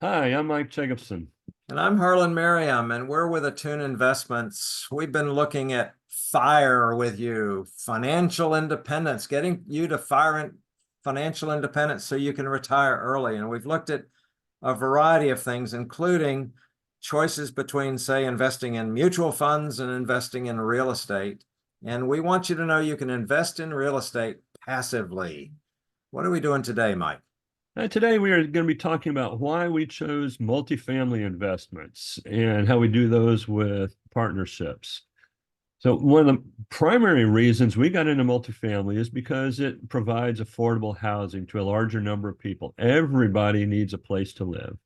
Hi, I'm Mike Jacobson. And I'm Harland Merriam, and we're with Attune Investments. We've been looking at FIRE with you, financial independence, getting you to financial independence so you can retire early. And we've looked at a variety of things, including choices between, say, investing in mutual funds and investing in real estate. And we want you to know you can invest in real estate passively. What are we doing today, Mike? Today we are going to be talking about why we chose multifamily investments and how we do those with partnerships. So one of the primary reasons we got into multifamily is because it provides affordable housing to a larger number of people. Everybody needs a place to live.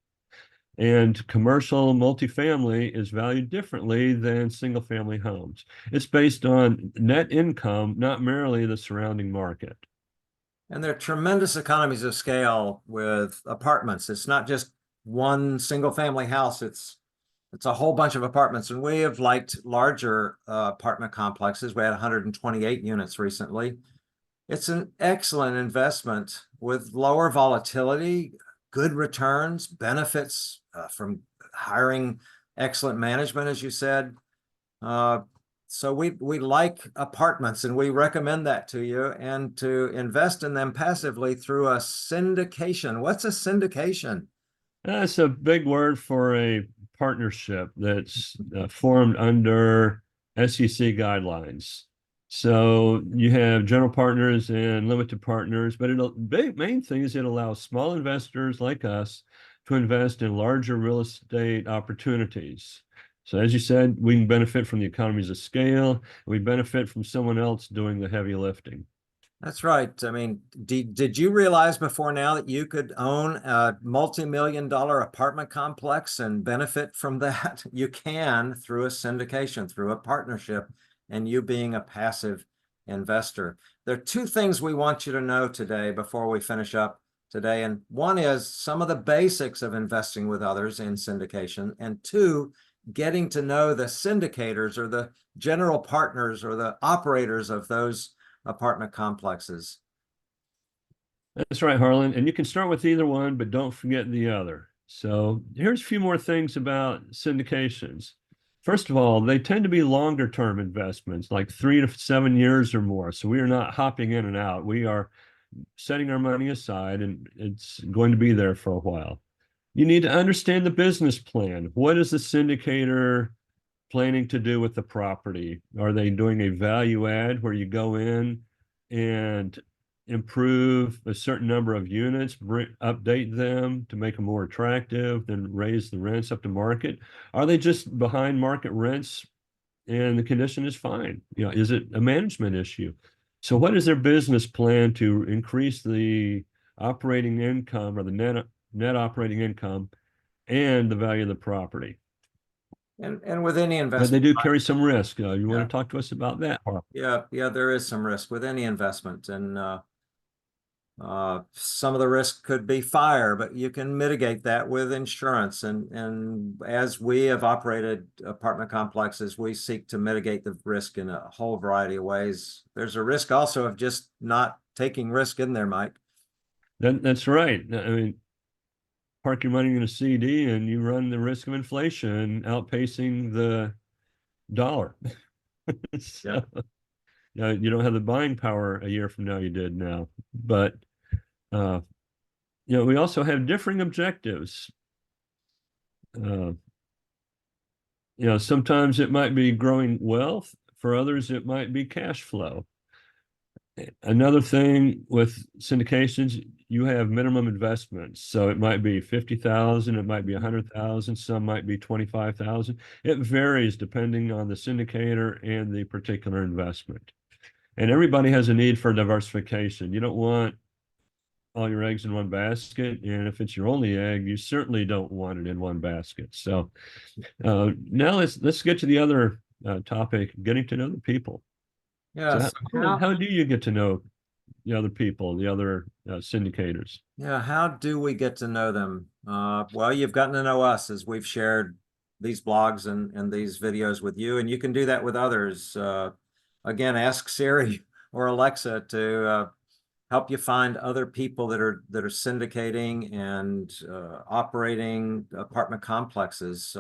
And commercial multifamily is valued differently than single family homes. It's based on net income, not merely the surrounding market. And there are tremendous economies of scale with apartments. It's not just one single family house. It's a whole bunch of apartments. And we have liked larger apartment complexes. We had 128 units recently. It's an excellent investment with lower volatility, good returns, benefits from hiring excellent management, as you said. Uh, so we like apartments and we recommend that to you, and to invest in them passively through a syndication. What's a syndication? That's a big word for a partnership that's formed under SEC guidelines. So you have general partners and limited partners, but big main thing is it allows small investors like us to invest in larger real estate opportunities. So as you said, we can benefit from the economies of scale. We benefit from someone else doing the heavy lifting. That's right. I mean, did you realize before now that you could own a multi-million-dollar apartment complex and benefit from that? You can through a syndication, through a partnership, and you being a passive investor. There are two things we want you to know today before we finish up today. And one is some of the basics of investing with others in syndication. And two, getting to know the syndicators or the general partners or the operators of those apartment complexes. That's right, Harlan. And you can start with either one, but don't forget the other. So here's a few more things about syndications. First of all, they tend to be longer term investments, like 3 to 7 years or more. So we are not hopping in and out. We are setting our money aside and it's going to be there for a while. You need to understand the business plan. What is the syndicator planning to do with the property? Are they doing a value add where you go in and improve a certain number of units, update them to make them more attractive, then raise the rents up to market? Are they just behind market rents and the condition is fine? Is it a management issue? So what is their business plan to increase the operating income or the net operating income and the value of the property? And with any But they investment, do carry some risk. You want yeah, to talk to us about that? yeah, there is some risk with any investment, and some of the risk could be fire, but you can mitigate that with insurance. And as we have operated apartment complexes, we seek to mitigate the risk in a whole variety of ways. There's a risk also of just not taking risk in there, Mike. That's right. I mean, park your money in a CD and you run the risk of inflation outpacing the dollar. Yeah. So, you don't have the buying power a year from now you did now. But uh, we also have differing objectives. Uh, sometimes it might be growing wealth. For others, it might be cash flow. Another thing with syndications, you have minimum investments. So it might be 50,000, it might be 100,000, some might be 25,000. It varies depending on the syndicator and the particular investment. And everybody has a need for diversification. You don't want all your eggs in one basket. And if it's your only egg, you certainly don't want it in one basket. So now let's get to the other topic, getting to know the people. So Yes. how do you get to know the other people, the other syndicators? Yeah, how do we get to know them? Well, you've gotten to know us as we've shared these blogs and these videos with you, and you can do that with others. Again, ask Siri or Alexa to help you find other people that are syndicating and operating apartment complexes.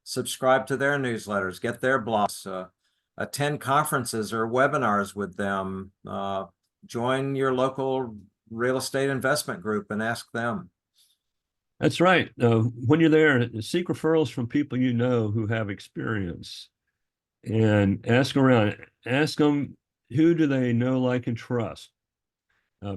Subscribe to their newsletters, get their blogs, attend conferences or webinars with them. Join your local real estate investment group and ask them. That's right. When you're there, seek referrals from people you know who have experience and ask around. Ask them, who do they know, like, and trust? Uh,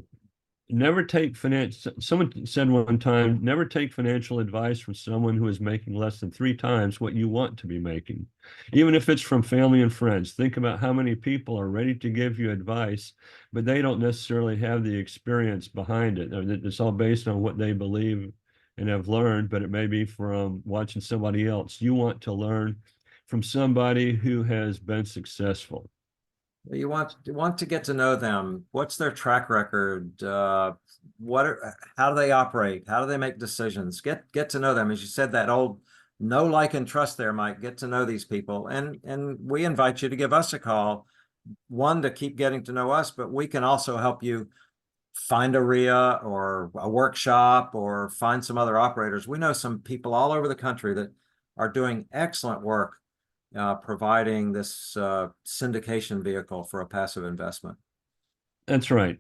Never take finance. Someone said one time, never take financial advice from someone who is making less than 3 times what you want to be making. Even if it's from family and friends, think about how many people are ready to give you advice, but they don't necessarily have the experience behind it. It's all based on what they believe and have learned, but it may be from watching somebody else. You want to learn from somebody who has been successful. You want to get to know them. What's their track record? How do they operate? How do they make decisions? Get to know them. As you said, that old know, like, and trust there, Mike. Get to know these people. And we invite you to give us a call. One, to keep getting to know us, but we can also help you find a RIA or a workshop or find some other operators. We know some people all over the country that are doing excellent work providing this syndication vehicle for a passive investment. That's right.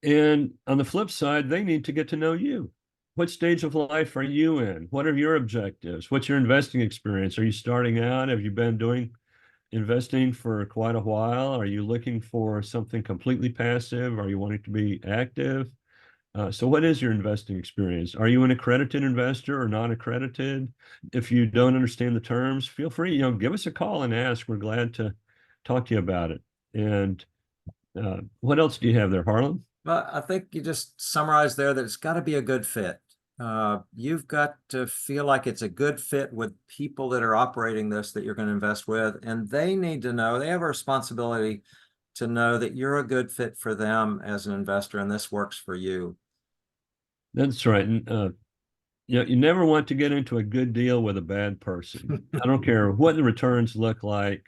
And on the flip side, they need to get to know you. What stage of life are you in? What are your objectives? What's your investing experience? Are you starting out? Have you been doing investing for quite a while? Are you looking for something completely passive? Are you wanting to be active? So what is your investing experience? Are you an accredited investor or not accredited? If you don't understand the terms, feel free, give us a call and ask. We're glad to talk to you about it. And what else do you have there, Harlan? But I think you just summarized there that it's got to be a good fit. You've got to feel like it's a good fit with people that are operating this that you're going to invest with, and they need to know, they have a responsibility to know that you're a good fit for them as an investor, and this works for you. That's right. And you never want to get into a good deal with a bad person. I don't care what the returns look like.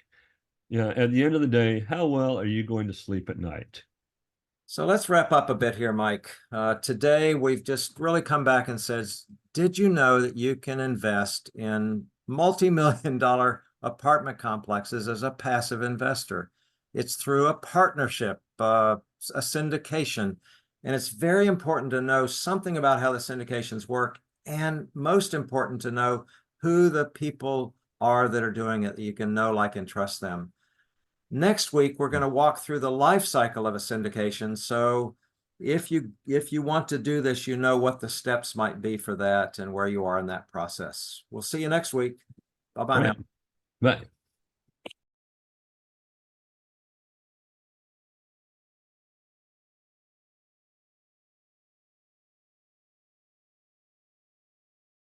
At the end of the day, how well are you going to sleep at night? So let's wrap up a bit here, Mike. Today, we've just really come back and says, did you know that you can invest in multi-million-dollar apartment complexes as a passive investor? It's through a partnership, a syndication, and it's very important to know something about how the syndications work, and most important to know who the people are that are doing it, that you can know, like, and trust them. Next week, we're going to walk through the life cycle of a syndication. So if you want to do this, you know what the steps might be for that and where you are in that process. We'll see you next week. Bye-bye All now. right. Bye.